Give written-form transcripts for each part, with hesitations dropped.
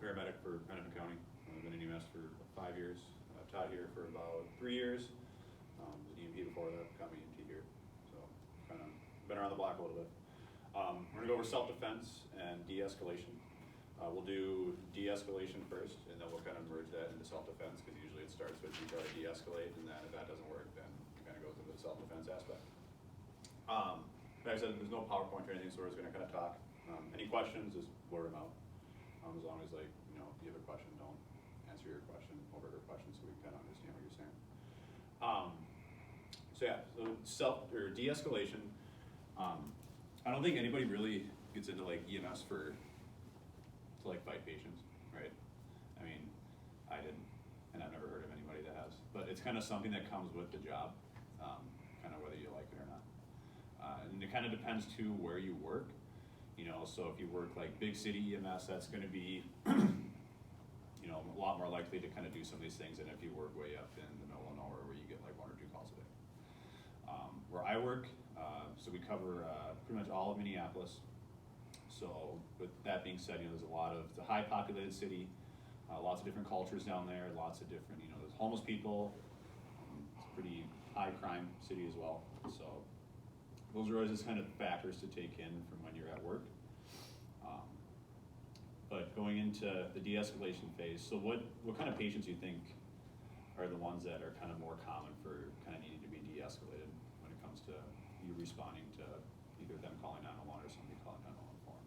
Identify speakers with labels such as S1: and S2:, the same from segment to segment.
S1: paramedic for Hennepin County. I've been in EMS for 5 years. I've taught here for about 3 years. Was an EMT before that, got me EMT here. So kind of been around the block a little bit. We're gonna go over self-defense and de-escalation. We'll do de-escalation first, and then we'll kind of merge that into self-defense, because usually it starts with you try to de-escalate, and then if that doesn't work, then it kind of goes into the self-defense aspect. Like I said, there's no PowerPoint or anything, so we're just gonna kind of talk. Any questions, just word them out. As long as, like, you know, if you have a question, don't answer your question over her question, so we can kind of understand what you're saying. So yeah, so de-escalation. I don't think anybody really gets into like EMS to like fight patients, right? I mean, I didn't, and I've never heard of anybody that has. But it's kind of something that comes with the job, kind of whether you like it or not. And it kind of depends too where you work. You know, so if you work like big city EMS, that's going to be, you know, a lot more likely to kind of do some of these things than if you work way up in the middle of nowhere where you get like 1 or 2 calls a day. Where I work, so we cover pretty much all of Minneapolis. So with that being said, you know, there's a lot of, it's a high populated city, lots of different cultures down there, lots of different, you know, there's homeless people. It's a pretty high crime city as well. So those are always just kind of factors to take in from when you're at work. But going into the de-escalation phase, so what kind of patients do you think are the ones that are kind of more common for kind of needing to be de-escalated when it comes to you responding to either them calling 911 or somebody calling 911 for them?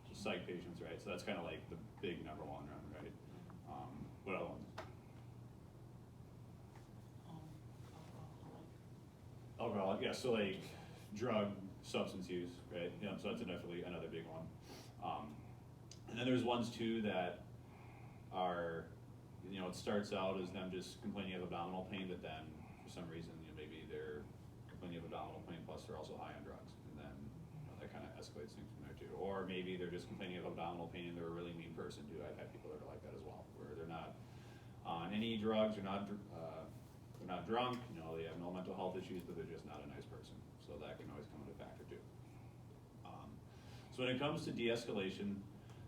S1: So psych patients, right? So that's kind of like the big number one, right? What other ones? Alcohol, yeah, so like drug, substance use, right? Yeah, so that's definitely another big one. And then there's ones too that are, you know, it starts out as them just complaining of abdominal pain, but then for some reason, you know, maybe they're complaining of abdominal pain plus they're also high on drugs, and then, you know, that kind of escalates things from there too. Or maybe they're just complaining of abdominal pain and they're a really mean person too. I've had people that are like that as well, where they're not on any drugs, they're not drunk, you know, they have no mental health issues, but they're just not a nice person. So that can always come into factor too. So when it comes to de-escalation,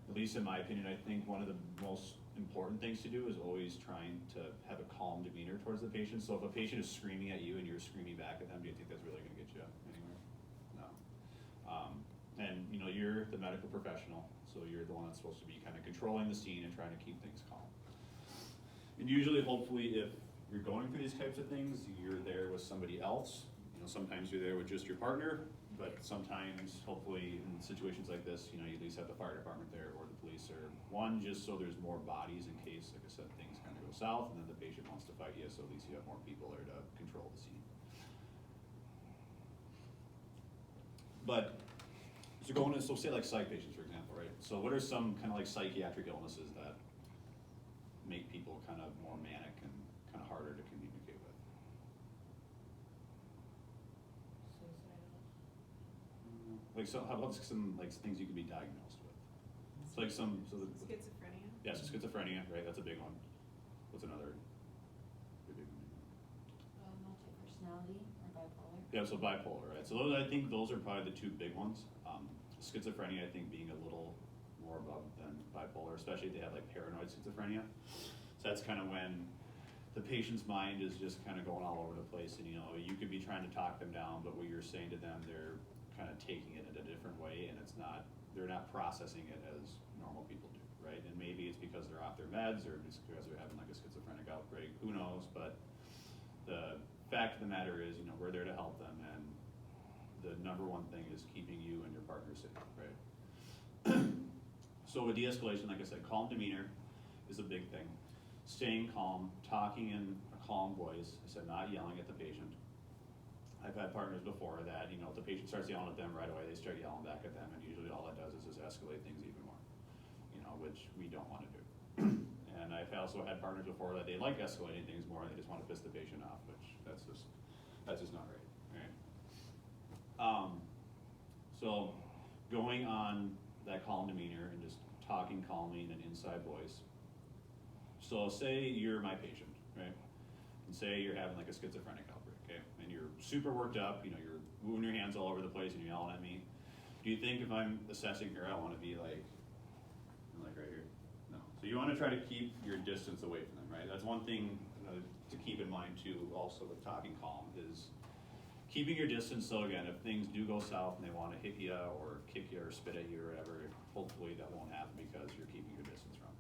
S1: at least in my opinion, I think one of the most important things to do is always trying to have a calm demeanor towards the patient. So if a patient is screaming at you and you're screaming back at them, do you think that's really gonna get you anywhere? No. And you know, you're the medical professional, so you're the one that's supposed to be kind of controlling the scene and trying to keep things calm. And usually, hopefully, if you're going through these types of things, you're there with somebody else. You know, sometimes you're there with just your partner, but sometimes, hopefully, in situations like this, you know, you at least have the fire department there or the police, or one, just so there's more bodies in case, like I said, things kind of go south and then the patient wants to fight you, so at least you have more people there to control the scene. But, so going to, so say like psych patients, for example, right? So what are some kind of like psychiatric illnesses that make people kind of more manic and kind of harder to communicate with? Like, so how about some like things you could be diagnosed with? It's like
S2: schizophrenia.
S1: Yeah, so schizophrenia, right? That's a big one. What's another big one?
S3: Multi-personality or bipolar.
S1: Yeah, so bipolar, right? So those, I think those are probably the 2 big ones. Schizophrenia, I think, being a little more above than bipolar, especially if they have like paranoid schizophrenia. So that's kind of when the patient's mind is just kind of going all over the place, and you know, you could be trying to talk them down, but what you're saying to them, they're kind of taking it in a different way, and they're not processing it as normal people do, right? And maybe it's because they're off their meds, or just because they're having like a schizophrenic outbreak, who knows? But the fact of the matter is, you know, we're there to help them, and the number one thing is keeping you and your partner safe, right? So with de-escalation, like I said, calm demeanor is a big thing. Staying calm, talking in a calm voice, I said not yelling at the patient. I've had partners before that, you know, if the patient starts yelling at them right away, they start yelling back at them, and usually all that does is just escalate things even more, you know, which we don't want to do. And I've also had partners before that they like escalating things more, and they just want to piss the patient off, which that's just not right, right? So going on that calm demeanor and just talking calmly in an inside voice. So say you're my patient, right? And say you're having like a schizophrenic outbreak, okay? And you're super worked up, you know, you're moving your hands all over the place and you're yelling at me. Do you think if I'm assessing her, I want to be like like right here. No. So you want to try to keep your distance away from them, right? That's one thing to keep in mind too, also with talking calm, is keeping your distance. So again, if things do go south and they want to hit you or kick you or spit at you or whatever, hopefully that won't happen because you're keeping your distance from.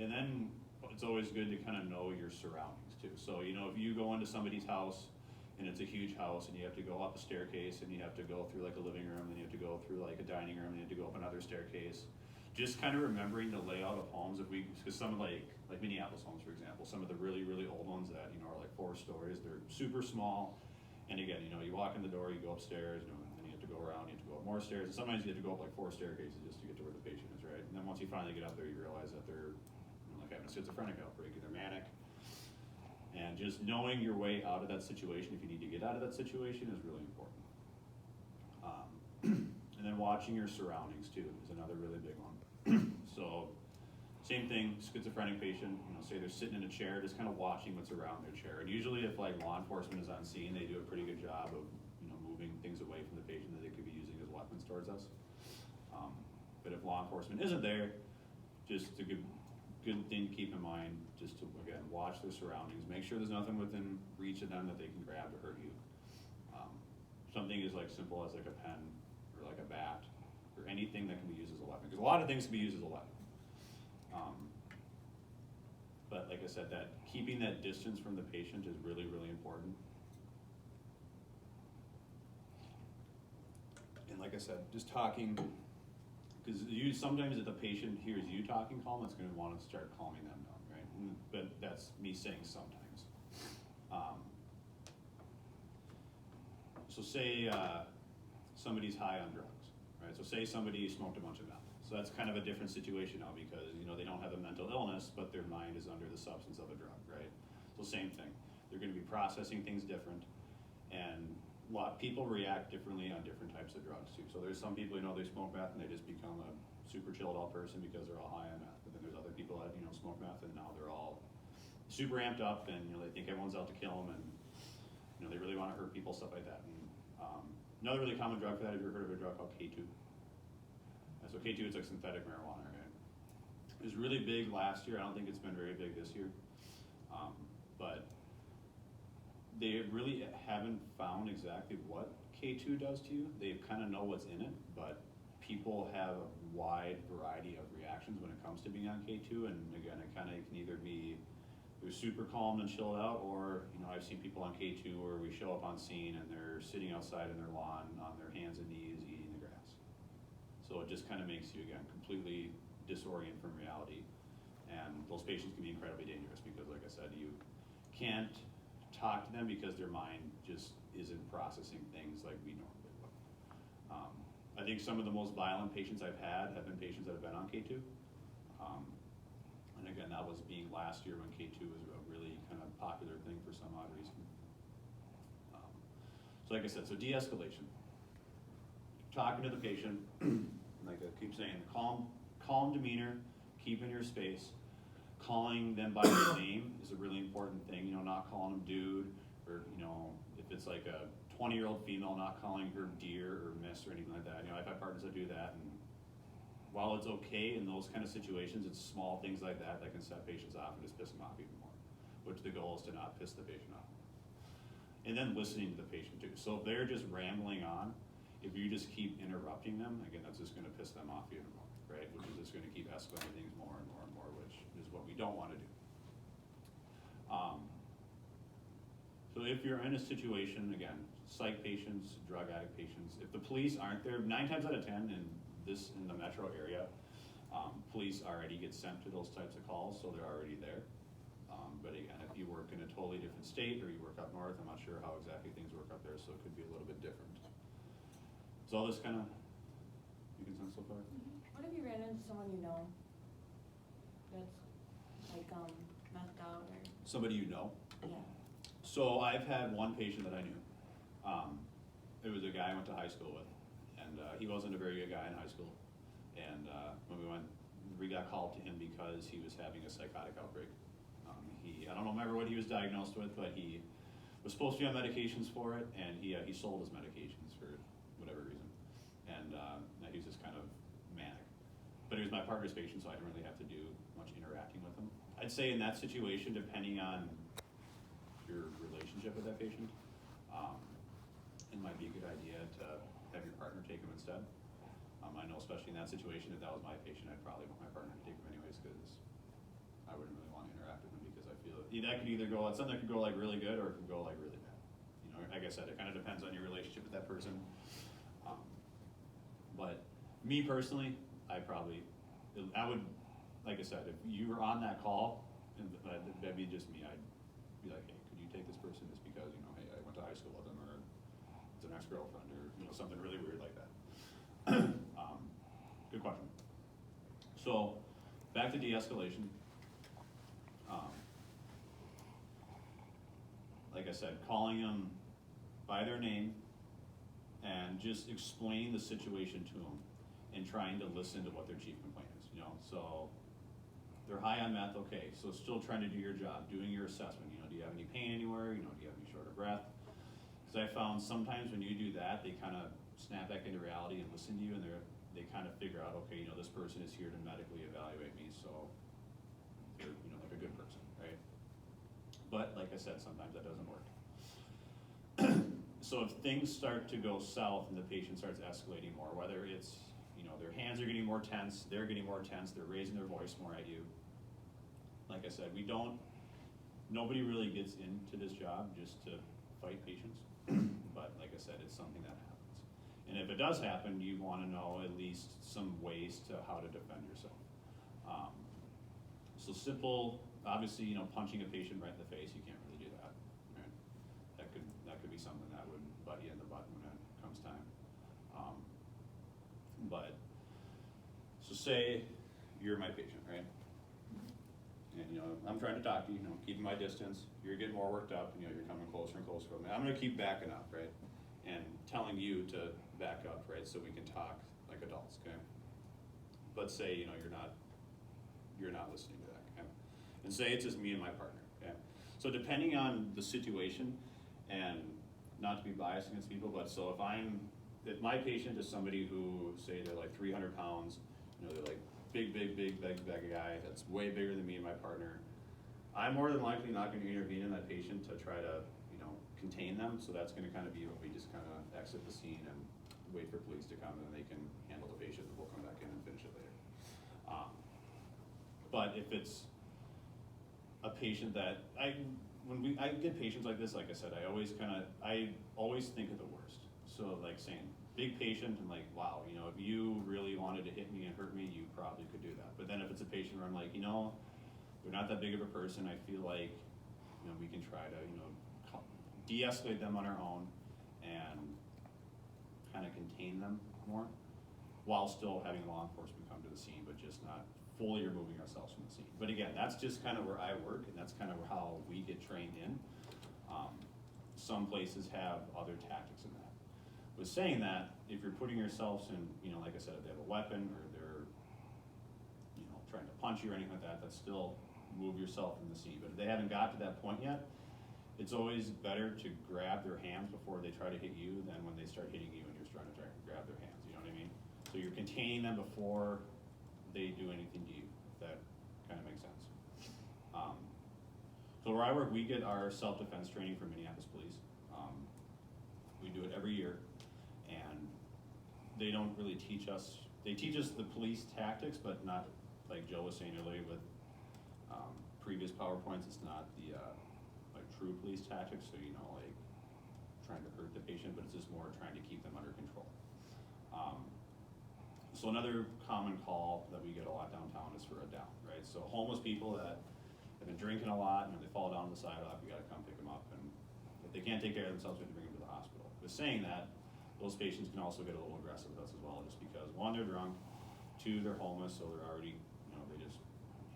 S1: And then it's always good to kind of know your surroundings too. So, you know, if you go into somebody's house and it's a huge house and you have to go up a staircase and you have to go through like a living room and you have to go through like a dining room and you have to go up another staircase, just kind of remembering the layout of homes. Because some like Minneapolis homes, for example, some of the really, really old ones that, you know, are like 4 stories, they're super small. And again, you know, you walk in the door, you go upstairs, and then you have to go around, you have to go up more stairs, and sometimes you have to go up like 4 staircases just to get to where the patient is, right? And then once you finally get up there, you realize that they're, you know, like having a schizophrenic outbreak, they're manic. And just knowing your way out of that situation, if you need to get out of that situation, is really important. And then watching your surroundings too is another really big one. So, same thing, schizophrenic patient, you know, say they're sitting in a chair, just kind of watching what's around their chair. And usually if like law enforcement is on scene, they do a pretty good job of, you know, moving things away from the patient that they could be using as weapons towards us. But if law enforcement isn't there, just a good thing to keep in mind, just to, again, watch their surroundings, make sure there's nothing within reach of them that they can grab to hurt you. Something as like simple as like a pen or like a bat or anything that can be used as a weapon. Because a lot of things can be used as a weapon. But like I said, that keeping that distance from the patient is really, really important. And like I said, just talking, because sometimes if the patient hears you talking calm, it's going to want to start calming them down, right? But that's me saying sometimes. So say somebody's high on drugs, right? So say somebody smoked a bunch of meth. So that's kind of a different situation now because, you know, they don't have a mental illness, but their mind is under the substance of a drug, right? So same thing. They're going to be processing things different, and a lot of people react differently on different types of drugs too. So there's some people, you know, they smoke meth and they just become a super chilled out person because they're all high on meth. But then there's other people that, you know, smoke meth and now they're all super amped up and, you know, they think everyone's out to kill them and, you know, they really want to hurt people, stuff like that. And another really common drug for that, have you ever heard of a drug called K2? So K2 is like synthetic marijuana, right? It was really big last year. I don't think it's been very big this year. But they really haven't found exactly what K2 does to you. They kind of know what's in it, but people have a wide variety of reactions when it comes to being on K2. And again, it kind of can either be they're super calm and chilled out, or, you know, I've seen people on K2 where we show up on scene and they're sitting outside in their lawn on their hands and knees eating the grass. So it just kind of makes you, again, completely disoriented from reality. And those patients can be incredibly dangerous because, like I said, you can't talk to them because their mind just isn't processing things like we normally would. I think some of the most violent patients I've had have been patients that have been on K2. And again, that was being last year when K2 was a really kind of popular thing for some odd reason. So like I said, so de-escalation. Talking to the patient, like I keep saying, calm demeanor, keeping your space. Calling them by their name is a really important thing. You know, not calling them dude, or, you know, if it's like a 20-year-old female, not calling her dear or miss or anything like that. You know, I've had partners that do that, and while it's okay in those kind of situations, it's small things like that that can set patients off and just piss them off even more, which the goal is to not piss the patient off. And then listening to the patient too. So if they're just rambling on, if you just keep interrupting them, again, that's just going to piss them off even more, right? Which is just going to keep escalating things more and more and more, which is what we don't want to do. So if you're in a situation, again, psych patients, drug addict patients, if the police aren't there, 9 times out of 10 in the metro area, police already get sent to those types of calls, so they're already there. But again, if you work in a totally different state or you work up north, I'm not sure how exactly things work up there, so it could be a little bit different. Is all this kind of making sense so far?
S2: What if you ran into someone you know that's like methed out or?
S1: Somebody you know?
S2: Yeah.
S1: So I've had one patient that I knew. It was a guy I went to high school with, and he wasn't a very good guy in high school. And when we got called to him because he was having a psychotic outbreak. I don't remember what he was diagnosed with, but he was supposed to be on medications for it, and he sold his medications for whatever reason. And he was just kind of manic. But he was my partner's patient, so I didn't really have to do much interacting with them. I'd say in that situation, depending on your relationship with that patient, it might be a good idea to have your partner take them instead. I know especially in that situation, if that was my patient, I'd probably want my partner to take them anyways, because I wouldn't really want to interact with them, because I feel that could either go, something that could go like really good, or it could go like really bad. You know, like I said, it kind of depends on your relationship with that person. But me personally, I would, like I said, if you were on that call, and that'd be just me, I'd be like, hey, could you take this person just because, you know, hey, I went to high school with them, or it's an ex-girlfriend, or, you know, something really weird like that. Good question. So, back to de-escalation. Like I said, calling them by their name and just explaining the situation to them and trying to listen to what their chief complaint is, you know. So they're high on meth, okay, so still trying to do your job, doing your assessment, you know, do you have any pain anywhere, you know, do you have any short of breath? Because I found sometimes when you do that, they kind of snap back into reality and listen to you, and they kind of figure out, okay, you know, this person is here to medically evaluate me, so they're, you know, like a good person, right? But like I said, sometimes that doesn't work. So if things start to go south and the patient starts escalating more, whether it's, you know, their hands are getting more tense, they're getting more tense, they're raising their voice more at you. Like I said, nobody really gets into this job just to fight patients. But like I said, it's something that happens. And if it does happen, you want to know at least some ways to how to defend yourself. So simple, obviously, you know, punching a patient right in the face, you can't really do that. Right? That could be something that would butt you in the butt when it comes time. But so say you're my patient, right? And you know, I'm trying to talk to you, you know, keeping my distance. You're getting more worked up, and you know, you're coming closer and closer to me. I'm going to keep backing up, right? And telling you to back up, right, so we can talk like adults, okay? But say, you know, you're not listening to that, okay? And say it's just me and my partner, okay? So depending on the situation, and not to be biased against people, but so if my patient is somebody who, say they're like 300 pounds, you know, they're like big guy that's way bigger than me and my partner, I'm more than likely not going to intervene in that patient to try to, you know, contain them. So that's going to kind of be when we just kind of exit the scene and wait for police to come, and then they can handle the patient, and we'll come back in and finish it later. But if it's a patient that I get patients like this, like I said, I always think of the worst. So like saying, big patient, and like, wow, you know, if you really wanted to hit me and hurt me, you probably could do that. But then if it's a patient where I'm like, you know, they're not that big of a person, I feel like, you know, we can try to, you know, de-escalate them on our own and kind of contain them more, while still having law enforcement come to the scene, but just not fully removing ourselves from the scene. But again, that's just kind of where I work, and that's kind of how we get trained in. Some places have other tactics in that. With saying that, if you're putting yourselves in, you know, like I said, if they have a weapon, or they're, you know, trying to punch you or anything like that, that's still move yourself in the scene. But if they haven't got to that point yet, it's always better to grab their hands before they try to hit you than when they start hitting you and you're trying to grab their hands, you know what I mean? So you're containing them before they do anything to you, if that kind of makes sense. So where I work, we get our self-defense training from Minneapolis Police. We do it every year, and they don't really teach us, they teach us the police tactics, but not, like Joe was saying earlier with previous PowerPoints, it's not the like true police tactics, so you know, like trying to hurt the patient, but it's just more trying to keep them under control. So another common call that we get a lot downtown is for a down, right? So homeless people that have been drinking a lot, and they fall down the sidewalk, we gotta come pick them up, and if they can't take care of themselves, we have to bring them to the hospital. With saying that, those patients can also get a little aggressive with us as well, just because one, they're drunk, two, they're homeless, so they're already, you know, they just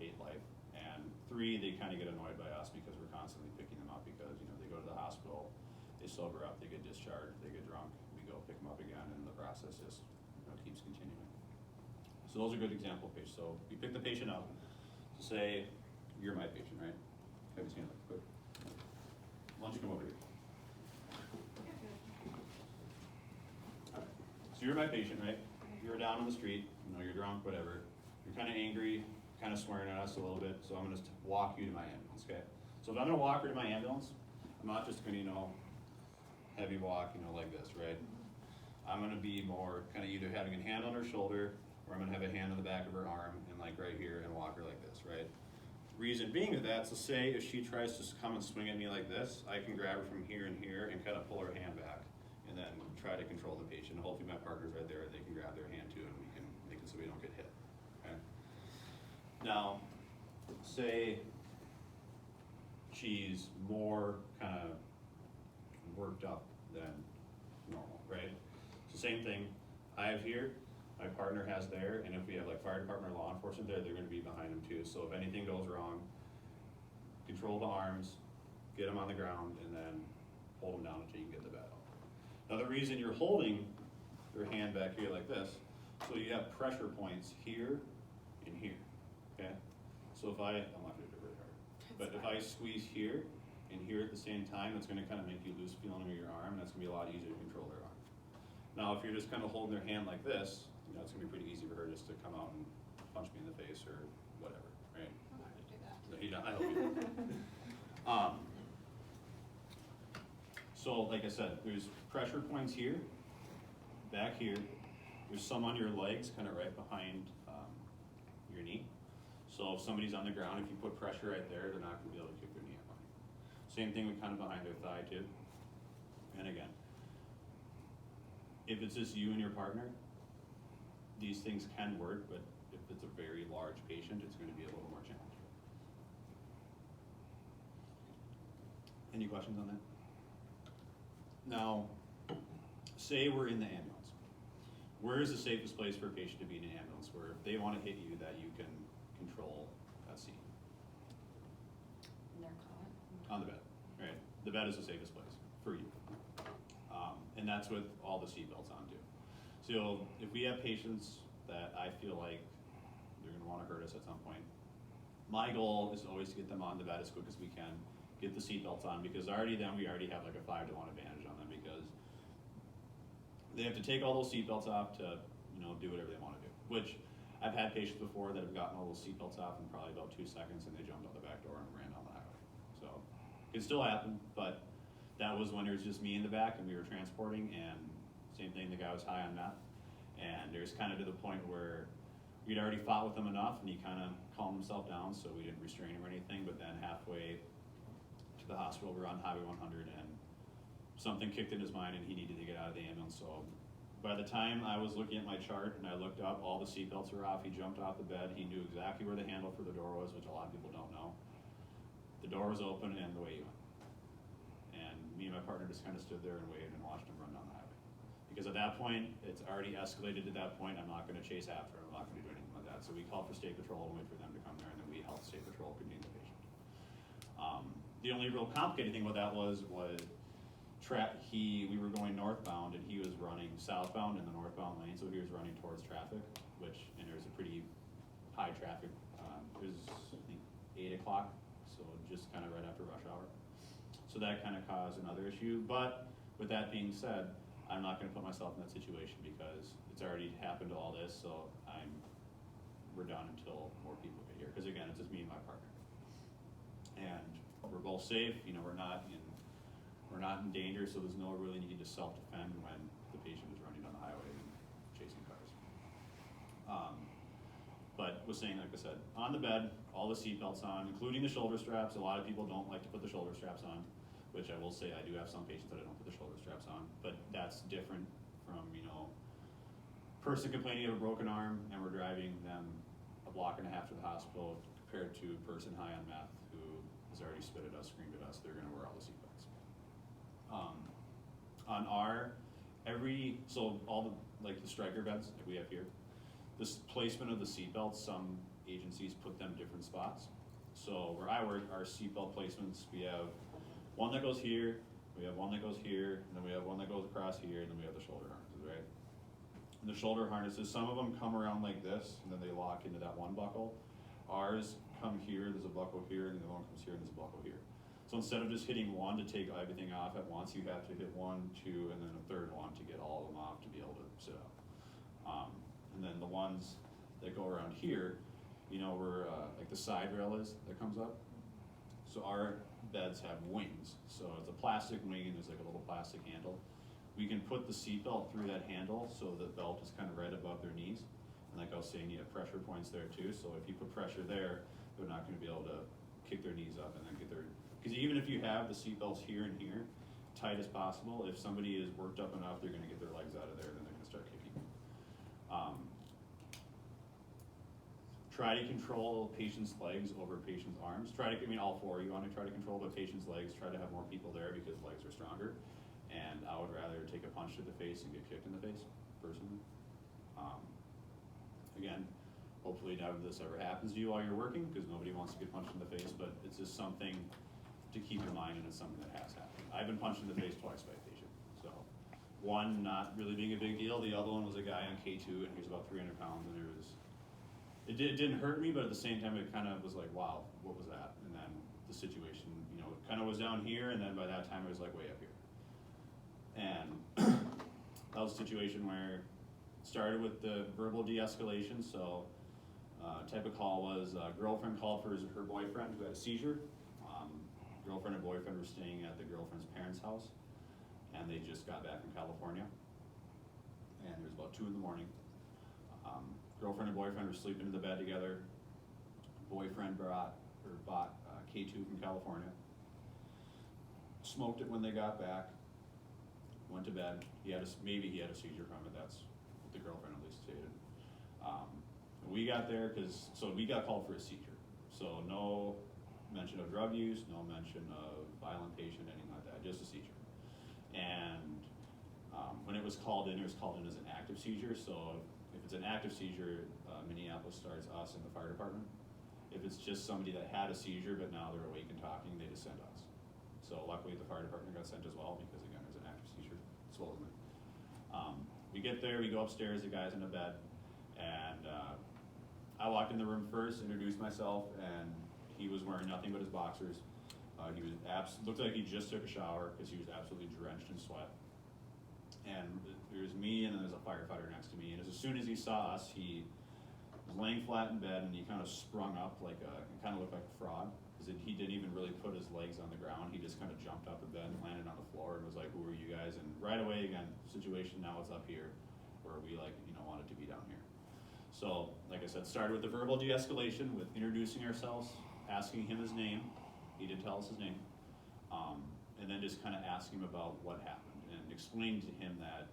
S1: hate life, and three, they kind of get annoyed by us because we're constantly picking them up, because, you know, they go to the hospital, they sober up, they get discharged, they get drunk, we go pick them up again, and the process just, you know, keeps continuing. So those are good example patients. So we pick the patient up, so say you're my patient, right? Have your hand up, quick. Why don't you come over here? All right. So you're my patient, right? You're down on the street, you know, you're drunk, whatever. you're kind of angry, kind of swearing at us a little bit, so I'm gonna walk you to my ambulance, okay? So if I'm gonna walk her to my ambulance, I'm not just gonna, heavy walk, like this, right? I'm gonna be more kind of either having a hand on her shoulder, or I'm gonna have a hand on the back of her arm and like right here and walk her like this, right? Reason being of that, so say if she tries to come and swing at me like this, I can grab her from here and here and kind of pull her hand back and then try to control the patient. Hopefully my partner's right there, they can grab their hand too and we can make it so we don't get hit, okay? Now, say she's more kind of worked up than normal, right? So same thing, I have here, my partner has there, and if we have like fire department or law enforcement there, they're gonna be behind them too. So if anything goes wrong, control the arms, get them on the ground, and then hold them down until you can get the bed out. Now the reason you're holding your hand back here like this, so you have pressure points here and here, okay? So if I'm not gonna do it very hard, but if I squeeze here and here at the same time, it's gonna kind of make you lose feeling of your arm, and that's gonna be a lot easier to control their arm. Now if you're just kind of holding their hand like this, it's gonna be pretty easy for her just to come out and punch me in the face or whatever, right?
S3: I'm not gonna do that.
S1: No, you don't, I hope you don't. So like I said, there's pressure points here, back here. There's some on your legs, kind of right behind your knee. So if somebody's on the ground, if you put pressure right there, they're not gonna be able to kick their knee up on you. Same thing with kind of behind their thigh too. And again, if it's just you and your partner, these things can work, but if it's a very large patient, it's going to be a little more challenging. Any questions on that? Now, say we're in the ambulance. Where is the safest place for a patient to be in an ambulance where if they want to hit you, that you can control that scene?
S2: In their cot.
S1: On the bed, right? The bed is the safest place for you. And that's with all the seatbelts on too. So if we have patients that I feel like they're gonna wanna hurt us at some point, my goal is always to get them on the bed as quick as we can, get the seatbelts on, because we already have like a 5-to-1 advantage on them, because they have to take all those seatbelts off to, do whatever they wanna do. Which, I've had patients before that have gotten all those seatbelts off in probably about 2 seconds and they jumped out the back door and ran down the highway. So, it can still happen, but that was when there was just me in the back and we were transporting, and same thing, the guy was high on meth. And there's kind of to the point where we'd already fought with him enough and he kind of calmed himself down, so we didn't restrain him or anything, but then halfway to the hospital, we were on Highway 100 and something kicked in his mind and he needed to get out of the ambulance. So by the time I was looking at my chart and I looked up, all the seatbelts were off, he jumped off the bed, he knew exactly where the handle for the door was, which a lot of people don't know. The door was open and away he went. And me and my partner just kind of stood there and waited and watched him run down the highway. Because at that point, it's already escalated to that point, I'm not gonna chase after him, I'm not gonna do anything like that. So we called for state patrol and wait for them to come there, and then we helped state patrol contain the patient. The only real complicated thing with that was we were going northbound and he was running southbound in the northbound lane, so he was running towards traffic, and there's a pretty high traffic, it was I think 8 o'clock, so just kind of right after rush hour. So that kind of caused another issue, but with that being said, I'm not gonna put myself in that situation because it's already happened to all this, so we're done until more people get here, because again, it's just me and my partner. And we're both safe, we're not in danger, so there's no really need to self-defend when the patient is running down the highway and chasing cars. But was saying, like I said, on the bed, all the seatbelts on, including the shoulder straps. A lot of people don't like to put the shoulder straps on, which I will say I do have some patients that I don't put the shoulder straps on, but that's different from, person complaining of a broken arm and we're driving them a block and a half to the hospital compared to a person high on meth who has already spit at us, screamed at us, they're gonna wear all the seatbelts. All the striker beds that we have here, this placement of the seatbelts, some agencies put them different spots. So where I work, our seatbelt placements, we have one that goes here, we have one that goes here, and then we have one that goes across here, and then we have the shoulder harnesses, right? And the shoulder harnesses, some of them come around like this, and then they lock into that one buckle. Ours come here, there's a buckle here, and the other one comes here, and there's a buckle here. So instead of just hitting one to take everything off at once, you have to hit 1, 2, and then a third one to get all of them off to be able to sit up. And then the ones that go around here, you know, where like the side rail is that comes up. So our beds have wings. So it's a plastic wing and there's like a little plastic handle. We can put the seat belt through that handle so the belt is kind of right above their knees. And like I was saying, you have pressure points there too. So if you put pressure there, they're not going to be able to kick their knees up and then get their, because even if you have the seat belts here and here, tight as possible, if somebody is worked up enough, they're going to get their legs out of there and then they're going to start kicking. Try to control patient's legs over patient's arms. Try to, I mean, all four you want to try to control, but patient's legs, try to have more people there because legs are stronger. And I would rather take a punch to the face and get kicked in the face, personally. Again, hopefully none of this ever happens to you while you're working because nobody wants to get punched in the face, but it's just something to keep in mind and it's something that has happened. I've been punched in the face twice by a patient. So one not really being a big deal, the other one was a guy on K2 and he was about 300 pounds and it didn't hurt me, but at the same time it kind of was like, wow, what was that? And then the situation, you know, it kind of was down here and then by that time it was like way up here. And that was a situation where it started with the verbal de-escalation. So type of call was girlfriend called for her boyfriend who had a seizure. Girlfriend and boyfriend were staying at the girlfriend's parents' house and they just got back from California. And it was about 2 in the morning. Girlfriend and boyfriend were sleeping in the bed together. Boyfriend bought K2 from California. Smoked it when they got back. Went to bed. Maybe he had a seizure from it. That's what the girlfriend at least stated. We got there so we got called for a seizure. So no mention of drug use, no mention of violent patient, anything like that, just a seizure. And when it was called in as an active seizure. So if it's an active seizure, Minneapolis starts us in the fire department. If it's just somebody that had a seizure but now they're awake and talking, they just send us. So luckily the fire department got sent as well because again there's an active seizure, supposedly. We get there, we go upstairs, the guy's in a bed, and I walked in the room first, introduced myself, and he was wearing nothing but his boxers. He was looked like he just took a shower because he was absolutely drenched in sweat. And there's me, and then there's a firefighter next to me. And as soon as he saw us, he was laying flat in bed, and he kind of sprung up it kind of looked like a frog because he didn't even really put his legs on the ground. He just kind of jumped up in bed and landed on the floor and was like, "Who are you guys?" And right away, again, situation now it's up here, where we wanted to be down here. So, like I said, started with the verbal de-escalation with introducing ourselves, asking him his name. He did tell us his name. And then just kind of asking him about what happened and explain to him that,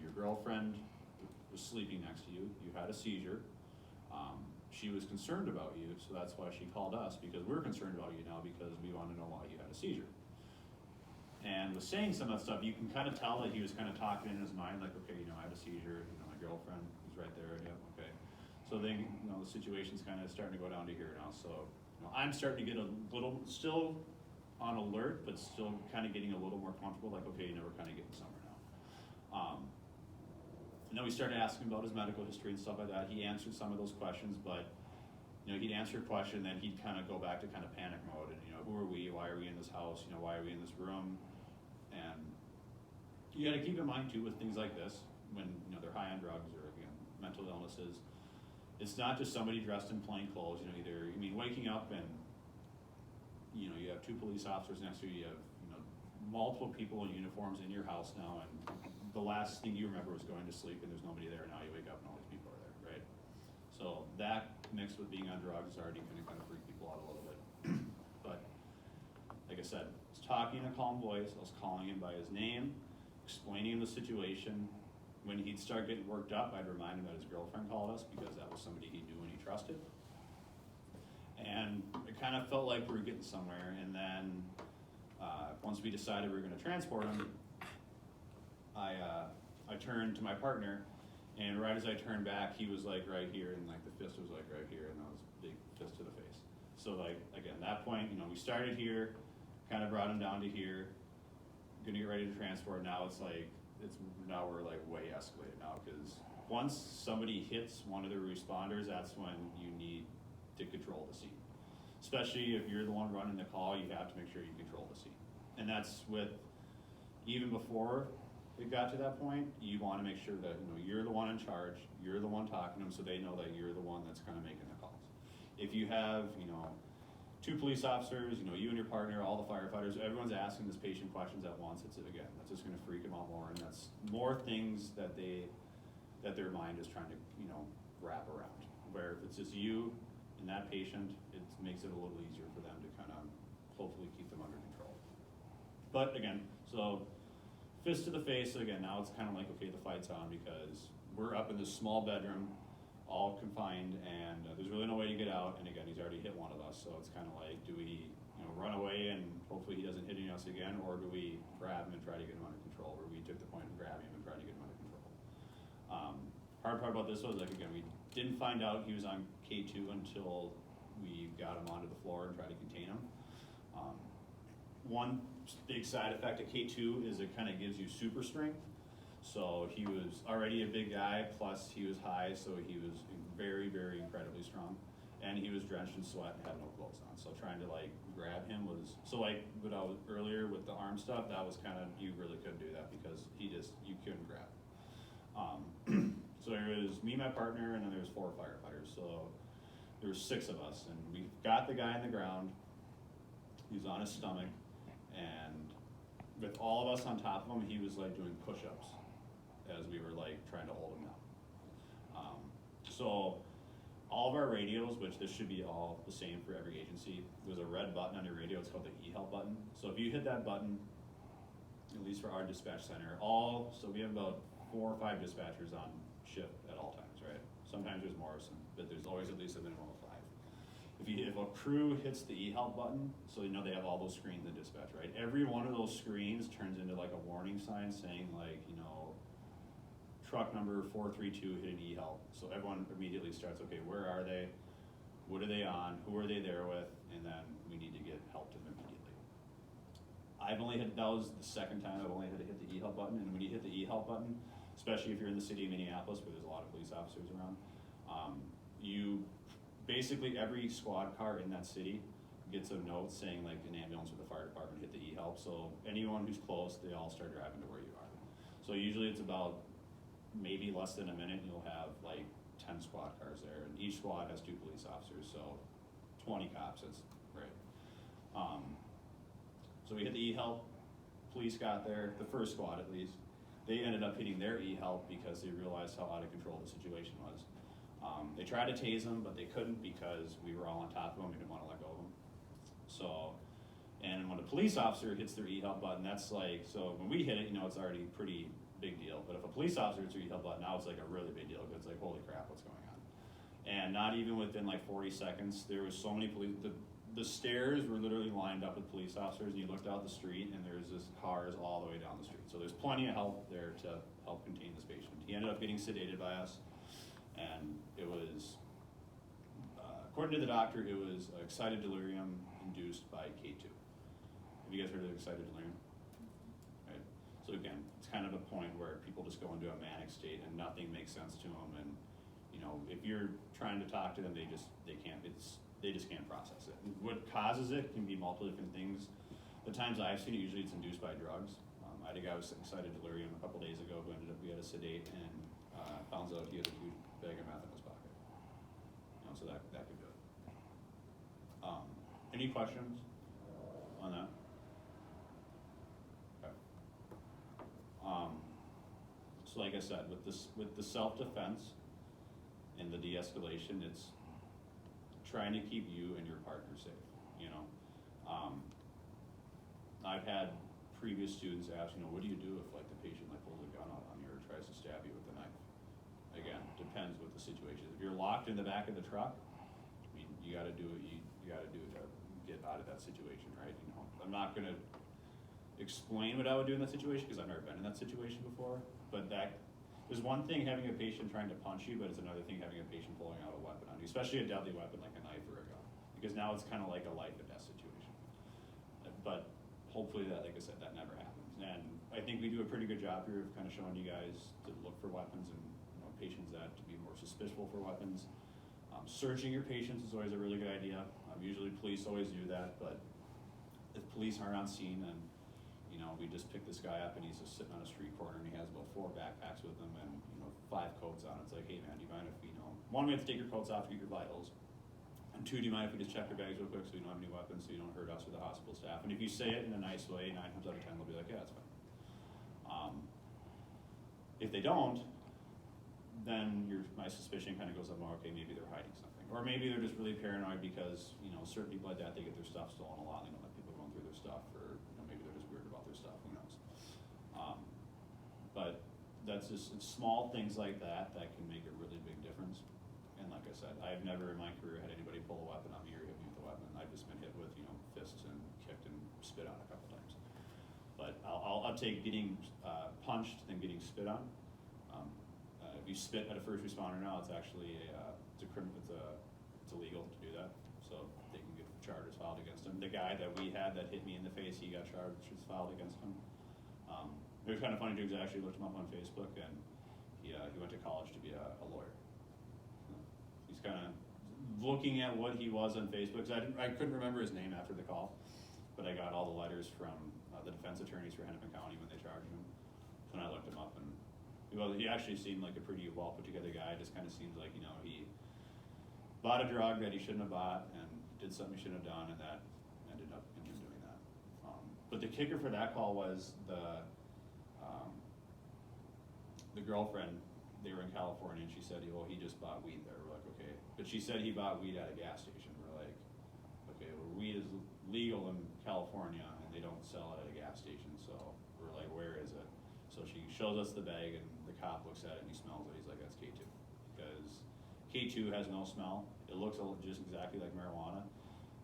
S1: your girlfriend was sleeping next to you, you had a seizure. She was concerned about you, so that's why she called us, because we're concerned about you now because we want to know why you had a seizure. And with saying some of that stuff, you can kind of tell that he was kind of talking in his mind, like, okay, I had a seizure, my girlfriend was right there, yeah, okay. So then, the situation's kind of starting to go down to here now. So, I'm starting to get a little, still on alert, but still kind of getting a little more comfortable, like, okay, we're kind of getting somewhere now. And then we started asking about his medical history and stuff like that. He answered some of those questions, but, he'd answer a question, then he'd kind of go back to kind of panic mode, and, who are we, why are we in this house, why are we in this room? And you got to keep in mind, too, with things like this, when, they're high on drugs or, again, mental illnesses, it's not just somebody dressed in plain clothes, waking up and, you have 2 police officers next to you, you have, multiple people in uniforms in your house now, and the last thing you remember was going to sleep and there's nobody there, and now you wake up and all these people are there, right? So that mixed with being on drugs is already going to kind of freak people out a little bit. But, like I said, I was talking in a calm voice, I was calling him by his name, explaining the situation. When he'd start getting worked up, I'd remind him that his girlfriend called us because that was somebody he knew and he trusted. And it kind of felt like we were getting somewhere, and then once we decided we were going to transport him, I turned to my partner, and right as I turned back, he was like right here, and like the fist was like right here, and that was a big fist to the face. So like, again, that point, we started here, kind of brought him down to here, gonna get ready to transport. Now now we're like way escalated now, because once somebody hits one of the responders, that's when you need to control the scene. Especially if you're the one running the call, you have to make sure you control the scene. And that's with, even before it got to that point, you wanna make sure that, you're the one in charge, you're the one talking to them, so they know that you're the one that's kinda making the calls. If you have, 2 police officers, you and your partner, all the firefighters, everyone's asking this patient questions at once, that's just gonna freak them out more, and that's more things that their mind is trying to, wrap around. Where if it's just you and that patient, it makes it a little easier for them to kind of hopefully keep them under control. But again, so fist to the face, again, now it's kind of like, okay, the fight's on, because we're up in this small bedroom, all confined, and there's really no way to get out, and again, he's already hit one of us, so it's kind of like, do we run away and hopefully he doesn't hit us again, or do we grab him and try to get him under control, where we took the point of grabbing him and trying to get him under control. Hard part about this was, like, again, we didn't find out he was on K2 until we got him onto the floor and tried to contain him. One big side effect of K2 is it kind of gives you super strength. So he was already a big guy, plus he was high, so he was very, very incredibly strong. And he was drenched in sweat and had no clothes on. So trying to like grab him was, so like what I was earlier with the arm stuff, that was kind of, you really couldn't do that because you couldn't grab him. So there was me, my partner, and then there was 4 firefighters. So there were 6 of us, and we got the guy on the ground. He was on his stomach, and with all of us on top of him, he was like doing push-ups as we were like trying to hold him down. So all of our radios, which this should be all the same for every agency, there's a red button on your radio. It's called the e-help button. So if you hit that button, at least for our dispatch center, so we have about 4 or 5 dispatchers on shift at all times, right? Sometimes there's more, but there's always at least a minimum of 5. If a crew hits the e-help button, so they have all those screens in dispatch, right? Every one of those screens turns into like a warning sign saying like, truck number 432 hit an e-help. So everyone immediately starts, okay, where are they? What are they on? Who are they there with? And then we need to get help to them immediately. That was the second time I've only had to hit the e-help button. And when you hit the e-help button, especially if you're in the city of Minneapolis where there's a lot of police officers around, basically every squad car in that city gets a note saying like an ambulance or the fire department hit the e-help. So anyone who's close, they all start driving to where you are. So usually it's about maybe less than a minute, you'll have like 10 squad cars there, and each squad has 2 police officers, so 20 cops, that's great. So we hit the e-help, police got there, the first squad at least. They ended up hitting their e-help because they realized how out of control the situation was. They tried to tase him, but they couldn't because we were all on top of him, we didn't want to let go of him. So, and when a police officer hits their e-help button, that's like, so when we hit it, it's already pretty big deal. But if a police officer hits your e-help button, now it's like a really big deal because it's like, holy crap, what's going on? And not even within like 40 seconds, there was so many police, the stairs were literally lined up with police officers, and you looked out the street and there's just cars all the way down the street. So there's plenty of help there to help contain this patient. He ended up getting sedated by us, and it was, according to the doctor, it was excited delirium induced by K2. Have you guys heard of excited delirium? Right. So again, it's kind of a point where people just go into a manic state and nothing makes sense to them, and if you're trying to talk to them, they just can't process it. What causes it can be multiple different things. The times I've seen it, usually it's induced by drugs. I had a guy with excited delirium a couple days ago who we had to sedate, and found out he had a huge bag of meth in his pocket. So that could do it. Any questions on that? Okay. So like I said, with the self-defense and the de-escalation, it's trying to keep you and your partner safe. I've had previous students ask, what do you do if like the patient like pulls a gun out on you or tries to stab you with a knife? Again, depends what the situation is. If you're locked in the back of the truck, you got to do what you got to do to get out of that situation, right? I'm not going to explain what I would do in that situation because I've never been in that situation before. But there's one thing having a patient trying to punch you, but it's another thing having a patient pulling out a weapon on you, especially a deadly weapon like a knife or a gun, because now it's kind of like a life and death situation. But hopefully that, like I said, that never happens. And I think we do a pretty good job here of kind of showing you guys to look for weapons and patients that to be more suspicious for weapons. Searching your patients is always a really good idea. Usually police always do that, but if police aren't on scene, then we just picked this guy up and he's just sitting on a street corner and he has about 4 backpacks with him and, 5 coats on. It's like, hey man, do you mind if one, we have to take your coats off to get your vitals. And 2, do you mind if we just check your bags real quick so you don't have any weapons, so you don't hurt us or the hospital staff? And if you say it in a nice way, 9 times out of 10 they'll be like, yeah, that's fine. If they don't, then my suspicion kind of goes up, oh, okay, maybe they're hiding something. Or maybe they're just really paranoid because, certain people like that, they get their stuff stolen a lot and they don't let people going through their stuff, or maybe they're just weird about their stuff, who knows. But that's just, it's small things like that that can make a really big difference. And like I said, I've never in my career had anybody pull a weapon on me or hit me with a weapon. I've just been hit with, fists and kicked and spit on a couple times. But I'll take getting punched than getting spit on. If you spit at a first responder now, it's actually it's illegal to do that. So they can get charges filed against him. The guy that we had that hit me in the face, he got charges filed against him. It was kind of funny too, because I actually looked him up on Facebook, and he went to college to be a lawyer. He's kind of looking at what he was on Facebook. Cause I couldn't remember his name after the call, but I got all the letters from the defense attorneys for Hennepin County when they charged him. And I looked him up, and he actually seemed like a pretty well put together guy. It just kind of seems like he bought a drug that he shouldn't have bought and did something he shouldn't have done, and that ended up in him doing that. But the kicker for that call was the girlfriend. They were in California, and she said, "Oh, he just bought weed there." We're like, okay, but she said he bought weed at a gas station. We're like, okay, well, weed is legal in California, and they don't sell it at a gas station. So we're like, where is it? So she shows us the bag, and the cop looks at it and he smells it. He's like, that's K2, because K2 has no smell. It looks just exactly like marijuana,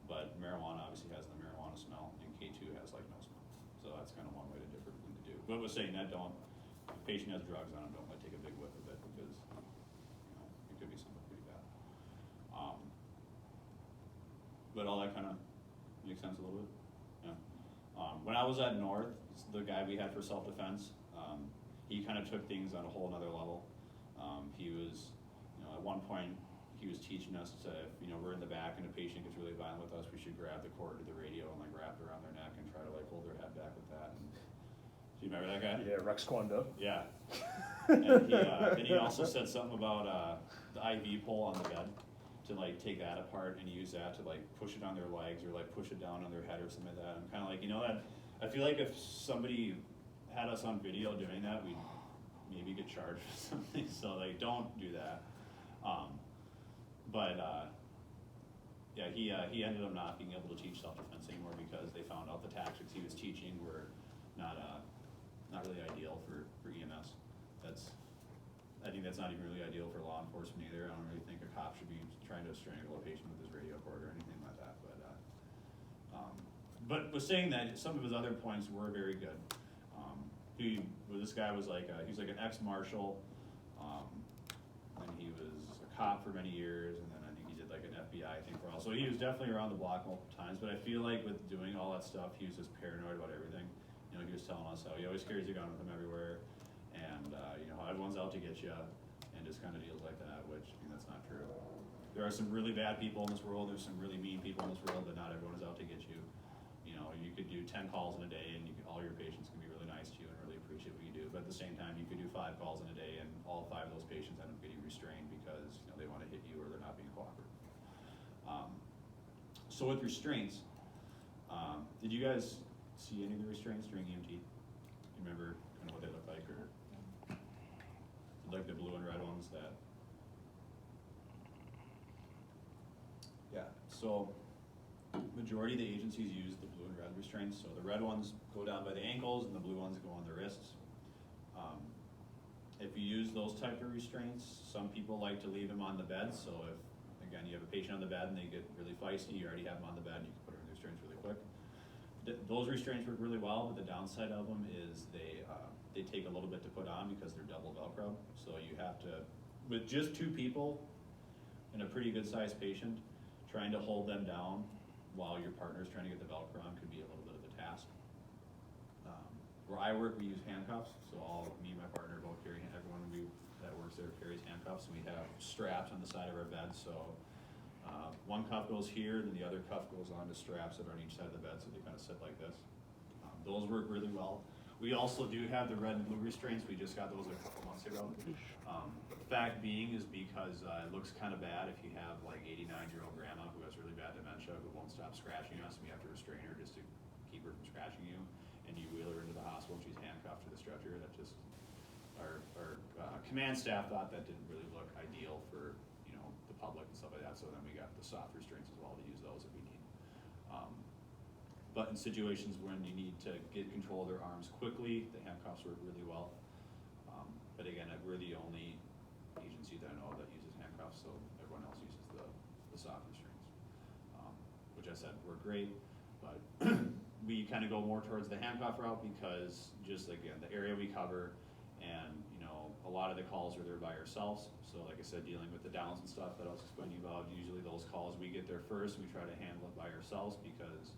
S1: but marijuana obviously has the marijuana smell, and K2 has like no smell. So that's kind of one way to differ between the two. But was saying that, if a patient has drugs on him, don't take a big whiff of it, because it could be something pretty bad. But all that kind of makes sense a little bit. Yeah. When I was at North, the guy we had for self-defense, he kind of took things on a whole nother level. He was, at one point, he was teaching us to, if we're in the back and a patient gets really violent with us, we should grab the cord to the radio and wrap it around their neck and try to hold their head back with that. And, do you remember that guy?
S3: Yeah, Rex Kwanda.
S1: Yeah. And he also said something about the IV pole on the bed, to take that apart and use that to push it on their legs or push it down on their head or something like that. I'm kind of that. I feel like if somebody had us on video doing that, we'd maybe get charged for something. So don't do that. Yeah, he ended up not being able to teach self-defense anymore because they found out the tactics he was teaching were not really ideal for EMS. I think that's not even really ideal for law enforcement either. I don't really think a cop should be trying to strangle a patient with his radio cord or anything like that. But was saying that some of his other points were very good. This guy was he's like an ex-marshal, and he was a cop for many years, and then I think he did an FBI thing for a while. So he was definitely around the block multiple times. But I feel like with doing all that stuff, he was just paranoid about everything. He was telling us how he always carries a gun with him everywhere, and how everyone's out to get you, and just kind of deals like that, which that's not true. There are some really bad people in this world. There's some really mean people in this world, but not everyone is out to get you. You could do 10 calls in a day, and all your patients can be really nice to you and really appreciate what you do. But at the same time, you could do 5 calls in a day, and all 5 of those patients end up getting restrained because they want to hit you or they're not being cooperative. So with restraints, did you guys see any of the restraints during EMT? You remember kind of what they look like, or the blue and red ones that? Yeah. So majority of the agencies use the blue and red restraints. So the red ones go down by the ankles, and the blue ones go on the wrists. If you use those type of restraints, some people like to leave them on the bed. So if, again, you have a patient on the bed and they get really feisty, you already have them on the bed, and you can put them in the restraints really quick. Those restraints work really well, but the downside of them is they take a little bit to put on because they're double Velcro. So you have to, with just 2 people and a pretty good sized patient, trying to hold them down while your partner's trying to get the Velcro on could be a little bit of a task. Where I work, we use handcuffs. So me and my partner both carry, everyone that works there carries handcuffs, and we have straps on the side of our bed. So one cuff goes here, then the other cuff goes onto straps that are on each side of the bed, so they kind of sit like this. those work really well. We also do have the red and blue restraints, we just got those a couple months ago. Fact being is because it looks kind of bad if you have like 89-year-old grandma who has really bad dementia who won't stop scratching us, and we have to restrain her just to keep her from scratching you, and you wheel her into the hospital and she's handcuffed to the stretcher. That just, our command staff thought that didn't really look ideal for, you know, the public and stuff like that, so then we got the soft restraints as well to use those if we need. But in situations when you need to get control of their arms quickly, the handcuffs work really well. But again, we're the only agency that I know of that uses handcuffs, so everyone else uses the soft restraints, which I said were great, but we kind of go more towards the handcuff route because just again, the area we cover, and you know, a lot of the calls are there by ourselves. So like I said, dealing with the downs and stuff that I was explaining about, usually those calls we get there first, and we try to handle it by ourselves because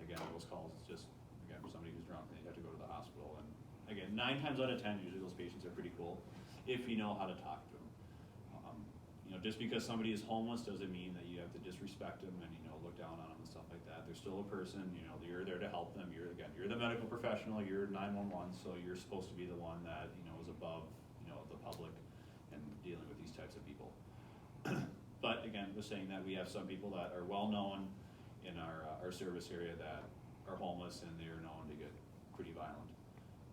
S1: again, those calls, it's just, again, for somebody who's drunk, they have to go to the hospital, and again, 9 times out of 10, usually those patients are pretty cool if you know how to talk to them. You know, just because somebody is homeless doesn't mean that you have to disrespect them and, you know, look down on them and stuff like that. They're still a person, you know, you're there to help them. You're the medical professional, you're 911, so you're supposed to be the one that, you know, is above, you know, the public and dealing with these types of people. But again, we're saying that we have some people that are well known in our service area that are homeless, and they're known to get pretty violent.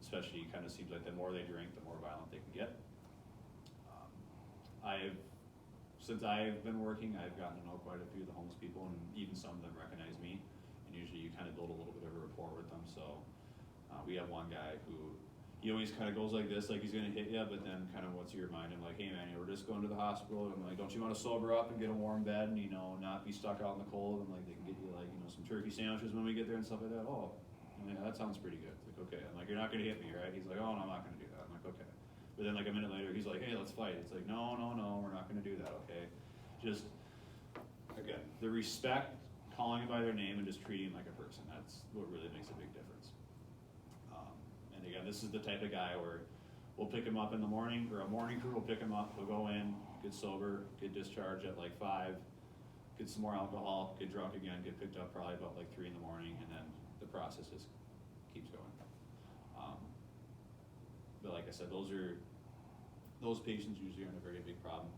S1: Especially, kind of seems like the more they drink, the more violent they can get. Since I've been working, I've gotten to know quite a few of the homeless people, and even some of them recognize me. And usually, you kind of build a little bit of a rapport with them. So we have one guy who he always kind of goes like this, like he's gonna hit you, but then kind of what's your mind? I'm like, hey man, we're just going to the hospital. And I'm like, don't you want to sober up and get a warm bed and, you know, not be stuck out in the cold? And like, they can get you like, you know, some turkey sandwiches when we get there and stuff like that. Oh, yeah, that sounds pretty good. It's like, okay. I'm like, you're not gonna hit me, right? He's like, oh no, I'm not gonna do that. I'm like, okay. But then like a minute later, he's like, hey, let's fight. It's like, no, we're not gonna do that, okay? Just, again, the respect, calling him by their name and just treating him like a person. That's what really makes a big difference. And again, this is the type of guy where we'll pick him up in the morning, or a morning crew will pick him up, he'll go in, get sober, get discharged at like 5, get some more alcohol, get drunk again, get picked up probably about like 3 in the morning, and then the process just keeps going. But like I said, those patients usually aren't a very big problem.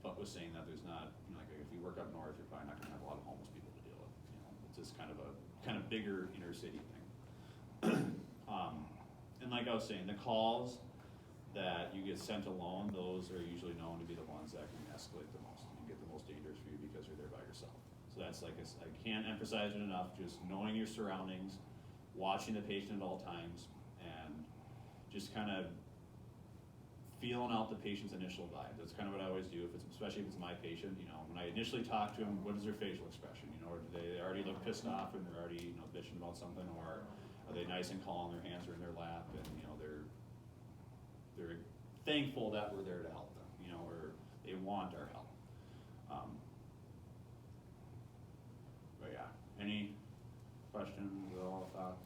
S1: But was saying that there's not, you know, like if you work up north, you're probably not gonna have a lot of homeless people to deal with. You know, it's just kind of a bigger inner city thing. And like I was saying, the calls that you get sent alone, those are usually known to be the ones that can escalate the most and get the most dangerous for you because you're there by yourself. So that's like, I can't emphasize it enough, just knowing your surroundings, watching the patient at all times, and just kind of feeling out the patient's initial vibe. That's kind of what I always do, especially if it's my patient. You know, when I initially talk to them, what is their facial expression? You know, or do they already look pissed off and they're already, you know, bitching about something, or are they nice and calm, their hands are in their lap, and you know, they're thankful that we're there to help them, you know, or they want our help. But yeah, any questions or all thoughts?